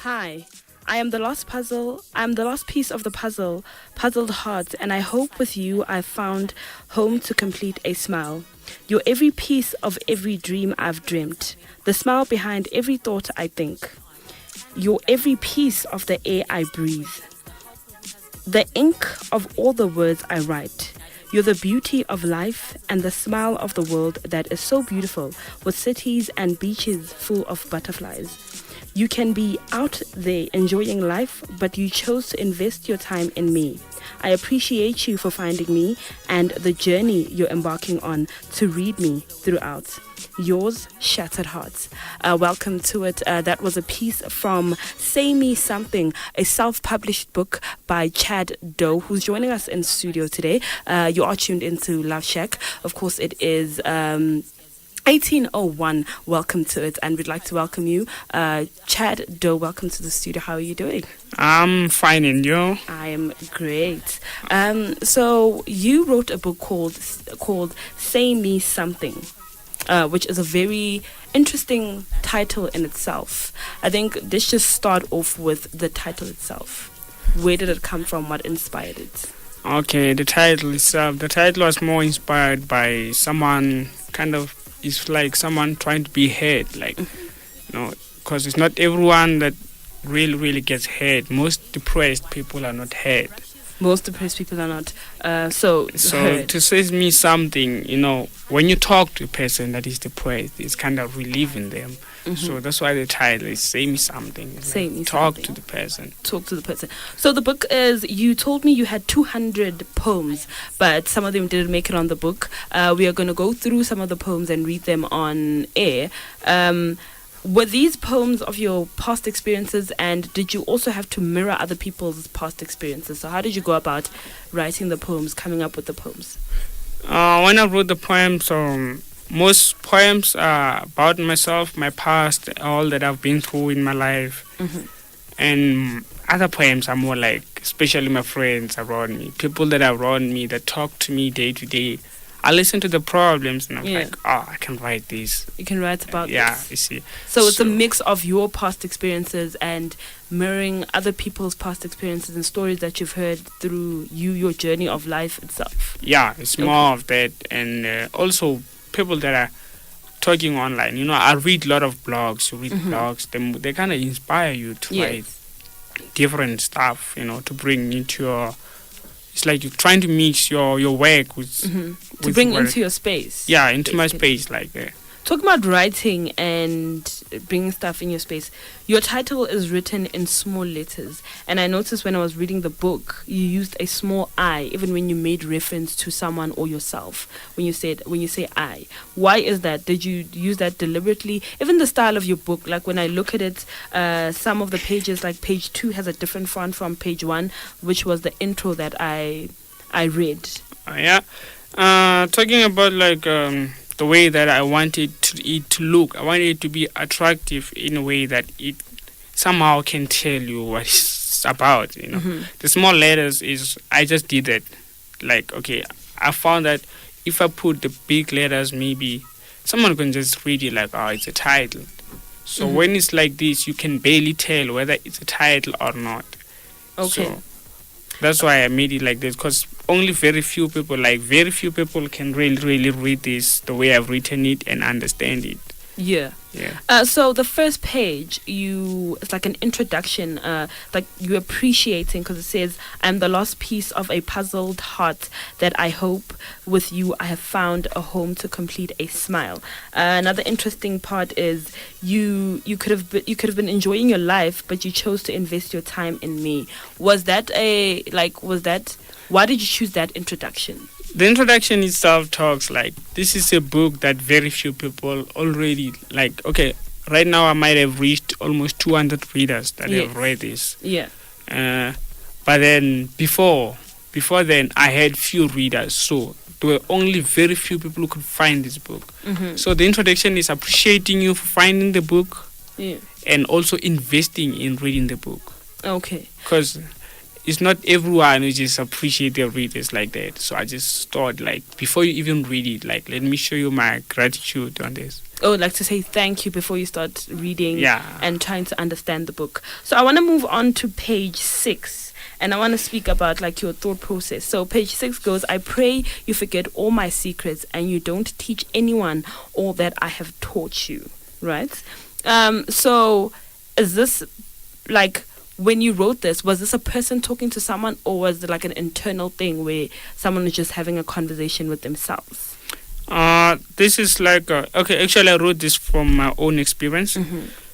Hi, I am the lost puzzle. I am the lost piece of the puzzle, puzzled heart, and I hope with you I've found home to complete a smile. You're every piece of every dream I've dreamt, the smile behind every thought I think. You're every piece of the air I breathe, the ink of all the words I write. You're the beauty of life and the smile of the world that is so beautiful, with cities and beaches full of butterflies. You can be out there enjoying life, but you chose to invest your time in me. I appreciate you for finding me and the journey you're embarking on to read me throughout. Yours, Shattered Hearts. Welcome to it. That was a piece from Say Me Something, a self-published book by Chad Doe, who's joining us in studio today. You are tuned into Love Shack. Of course, it is 1801. Welcome to it, and we'd like to welcome you, Chad Doe. Welcome to the studio. How are you doing? I'm fine, and you? I am great. So you wrote a book called Say Me Something, which is a very interesting title in itself. I think let's just start off with the title itself. Where did it come from? What inspired it? Okay, the title itself. The title was more inspired by someone it's like someone trying to be heard, because it's not everyone that really gets heard. Most depressed people are not heard. Most depressed people are not. So heard. To say me something, when you talk to a person that is depressed, it's kind of relieving them. Mm-hmm. So that's why the title is Say Me Something. Say me talk something. to the person. Talk to the person. So the book is, you told me you had 200 poems, but some of them didn't make it on the book. We are going to go through some of the poems and read them on air. Were these poems of your past experiences, and did you also have to mirror other people's past experiences? So how did you go about writing the poems, coming up with the poems? When I wrote the poems, most poems are about myself, my past, all that I've been through in my life. Mm-hmm. And other poems are more like, especially my friends around me, people that are around me, that talk to me day to day. I listen to the problems and I'm like, I can write this. You can write about this. Yeah, you see. So it's a mix of your past experiences and mirroring other people's past experiences and stories that you've heard through your journey of life itself. Yeah, it's more of that. And also people that are talking online. I read a lot of blogs. You read blogs. They kind of inspire you to write different stuff, to bring into your... It's like you're trying to mix your work with... to bring into your space. Yeah, into my space. Talking about writing and bringing stuff in your space, your title is written in small letters. And I noticed when I was reading the book, you used a small I, even when you made reference to someone or yourself, when you say I. Why is that? Did you use that deliberately? Even the style of your book, like when I look at it, some of the pages, like page 2 has a different font from page 1, which was the intro that I read. Talking about the way that I wanted it to look. I wanted it to be attractive in a way that it somehow can tell you what it's about, The small letters I just did that. I found that if I put the big letters, maybe someone can just read it it's a title. So when it's like this, you can barely tell whether it's a title or not. Okay. So that's why I made it like this, because only very few people can really read this the way I've written it and understand it. Yeah. So the first page, it's like an introduction, like you appreciating, because it says, "I'm the lost piece of a puzzled heart that I hope with you I have found a home to complete a smile." Another interesting part is you could have been enjoying your life, but you chose to invest your time in me. Why did you choose that introduction? The introduction itself talks this is a book that very few people already right now I might have reached almost 200 readers that have read this. Yeah. But then before then I had few readers, so there were only very few people who could find this book. Mm-hmm. So the introduction is appreciating you for finding the book and also investing in reading the book. Okay. Because it's not everyone who just appreciate their readers like that. So I just thought, like, before you even read it, like, let me show you my gratitude on this. Oh, like to say thank you before you start reading Yeah. and trying to understand the book. So I want to move on to page 6, and I want to speak about like your thought process. So page 6 goes, I pray you forget all my secrets and you don't teach anyone all that I have taught you. Right? So is this like, when you wrote this, was this a person talking to someone, or was it like an internal thing where someone is just having a conversation with themselves? This is like okay. Actually, I wrote this from my own experience.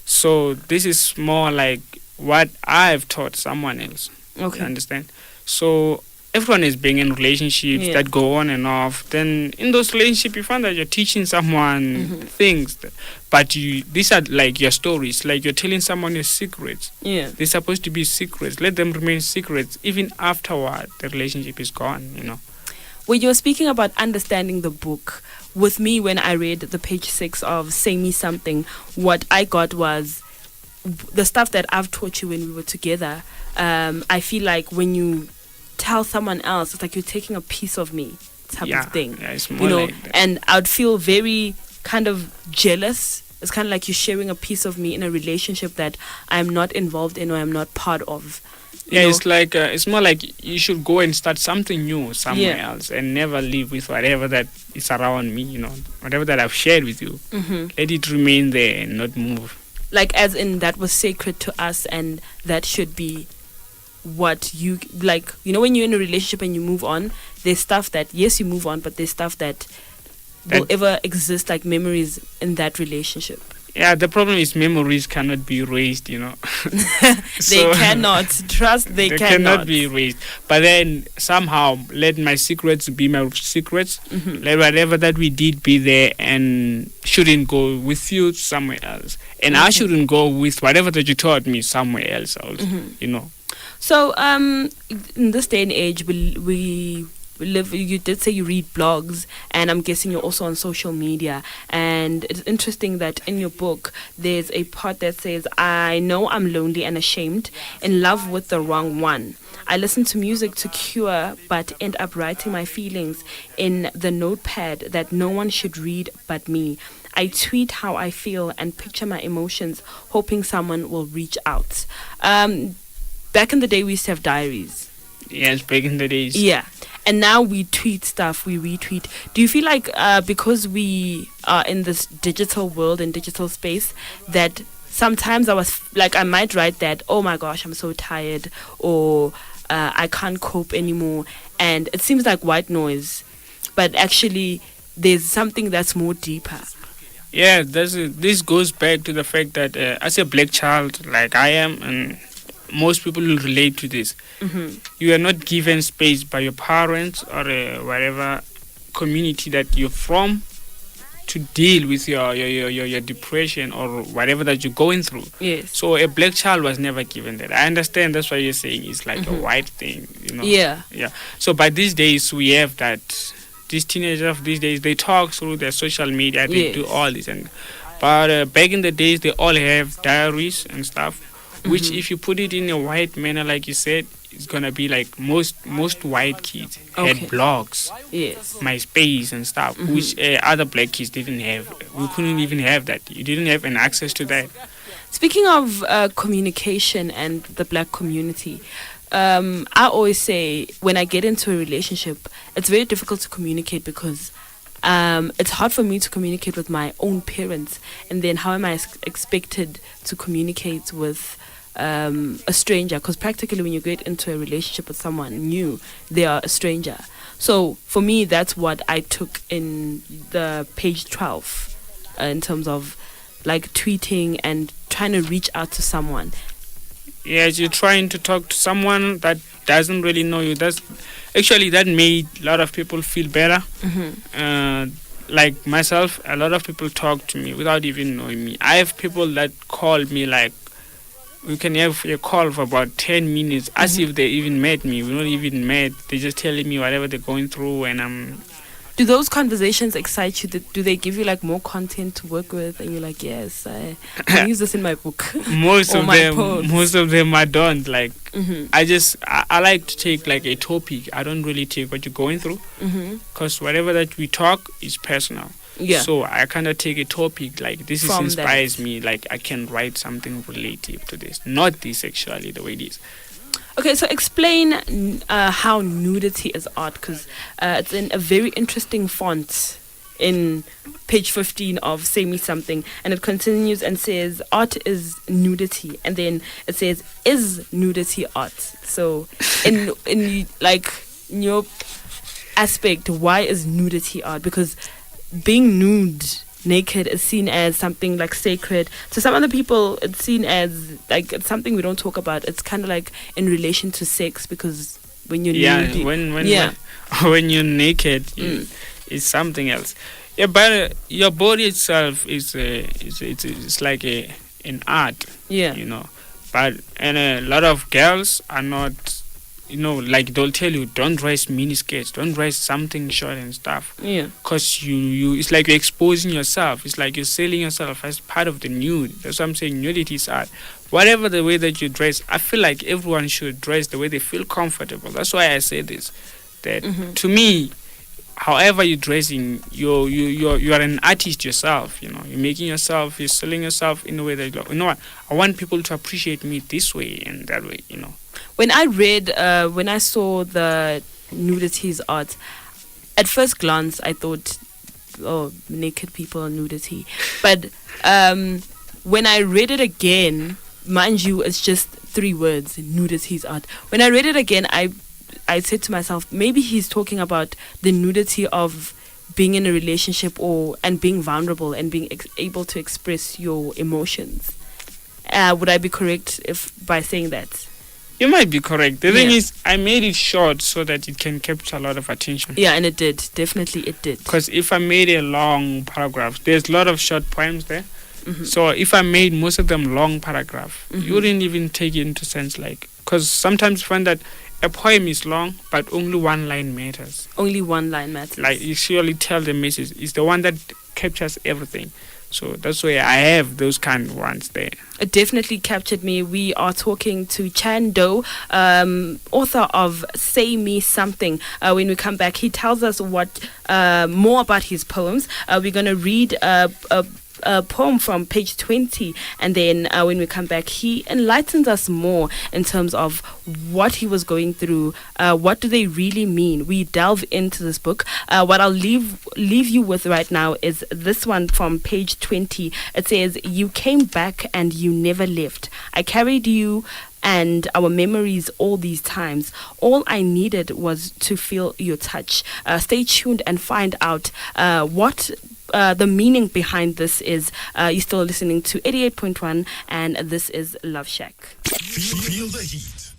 So this is more like what I've taught someone else. Okay. You understand? So everyone is being in relationships that go on and off. Then in those relationships, you find that you're teaching someone things, but these are like your stories. Like you're telling someone your secrets. Yeah. They're supposed to be secrets. Let them remain secrets even afterward the relationship is gone. You know. When you're speaking about understanding the book, with me, when I read the page 6 of Say Me Something, what I got was the stuff that I've taught you when we were together. I feel like when you tell someone else, it's like you're taking a piece of me type of thing. Yeah, it's more like that. And I'd feel very kind of jealous. It's kind of like you're sharing a piece of me in a relationship that I'm not involved in or I'm not part of. Yeah, it's like it's more like you should go and start something new somewhere else and never live with whatever that is around me, you know, whatever that I've shared with you. Let it remain there and not move. Like, as in, that was sacred to us, and that should be what you, like, you know, when you're in a relationship and you move on, there's stuff that, yes, you move on, but there's stuff that will ever exist, like memories in that relationship. Yeah, the problem is memories cannot be erased, you know. They cannot. Trust, they cannot be erased. But then somehow let my secrets be my secrets. Let whatever that we did be there and shouldn't go with you somewhere else. And I shouldn't go with whatever that you taught me somewhere else also, you know. So in this day and age, we live, you did say you read blogs, and I'm guessing you're also on social media, and it's interesting that in your book there's a part that says, I know I'm lonely and ashamed, in love with the wrong one. I listen to music to cure, but end up writing my feelings in the notepad that no one should read but me. I tweet how I feel and picture my emotions, hoping someone will reach out. Back in the day we used to have diaries. Yes, back in the days. Yeah. And now we tweet stuff, we retweet. Do you feel like because we are in this digital world and digital space, that sometimes I might write that, oh my gosh, I'm so tired, or I can't cope anymore, and it seems like white noise, but actually there's something that's more deeper. Yeah, this goes back to the fact that as a black child, like I am, and most people will relate to this. You are not given space by your parents or whatever community that you're from to deal with your depression or whatever that you're going through. Yes. So a black child was never given that. I understand that's why you're saying it's like a white thing, you know. Yeah. Yeah. So by these days we have that. These teenagers of these days, they talk through their social media, they do all this, but back in the days they all have diaries and stuff, which if you put it in a white manner, like you said, it's gonna be like most white kids had blogs, MySpace and stuff, which other black kids didn't have. We couldn't even have that. You didn't have an access to that. Speaking of communication and the black community, I always say when I get into a relationship, it's very difficult to communicate because it's hard for me to communicate with my own parents, and then how am I expected to communicate with a stranger? Because practically when you get into a relationship with someone new, they are a stranger. So for me, that's what I took in the page 12 in terms of like tweeting and trying to reach out to someone. Yes, you're trying to talk to someone that doesn't really know you. That made a lot of people feel better. Like myself, a lot of people talk to me without even knowing me. I have people that call me, like, we can have a call for about 10 minutes as if they even met me. We're not even met. They're just telling me whatever they're going through, and I'm Do those conversations excite you? Do they give you like more content to work with, and you're like, yes, I use this in my book? Most or of my them, poems? most of them I don't like. I like to take like a topic. I don't really take what you're going through, because whatever that we talk is personal. Yeah. So I kind of take a topic like this From inspires me. Like I can write something relative to this, not this actually the way it is. Okay, so explain how nudity is art, because it's in a very interesting font in page 15 of Say Me Something, and it continues and says art is nudity, and then it says is nudity art. So in your aspect, why is nudity art? Because being nude, naked, is seen as something like sacred. To some other people, it's seen as like it's something we don't talk about. It's kind of like in relation to sex, because when you're nude, when you're naked, it's something else. Yeah, but your body itself is it's like an art. Yeah, you know. But a lot of girls are not. Like they'll tell you, don't dress mini skirts, don't dress something short and stuff. Yeah. Because you, it's like you're exposing yourself. It's like you're selling yourself as part of the nude. That's what I'm saying. Nudity is art. Whatever the way that you dress, I feel like everyone should dress the way they feel comfortable. That's why I say this. That to me, however you're dressing, you are an artist yourself. You're making yourself, you're selling yourself in a way that you know what. I want people to appreciate me this way and that way. When I saw the nudity's art, at first glance, I thought, oh, naked people are nudity. But when I read it again, mind you, it's just 3 words, nudity's art. When I read it again, I said to myself, maybe he's talking about the nudity of being in a relationship and being vulnerable and being able to express your emotions. Would I be correct by saying that? You might be correct. The thing is, I made it short so that it can capture a lot of attention. Yeah, and it did. Definitely it did. Because if I made a long paragraph, there's a lot of short poems there. So if I made most of them long paragraph, you wouldn't even take it into sense. Because sometimes you find that a poem is long, but only one line matters. Only one line matters. Like you surely tell the message. It's the one that captures everything. So that's why I have those kind of ones there. It definitely captured me. We are talking to Chan Do, author of Say Me Something. When we come back, he tells us what more about his poems. We're going to read a poem from page 20, and then when we come back, he enlightens us more in terms of what he was going through. What do they really mean? We delve into this book. What I'll leave you with right now is this one from page 20. It says, you came back and you never left. I carried you and our memories all these times. All I needed was to feel your touch. Stay tuned and find out what the meaning behind this is. You're still listening to 88.1, and this is Love Shack. Feel the heat.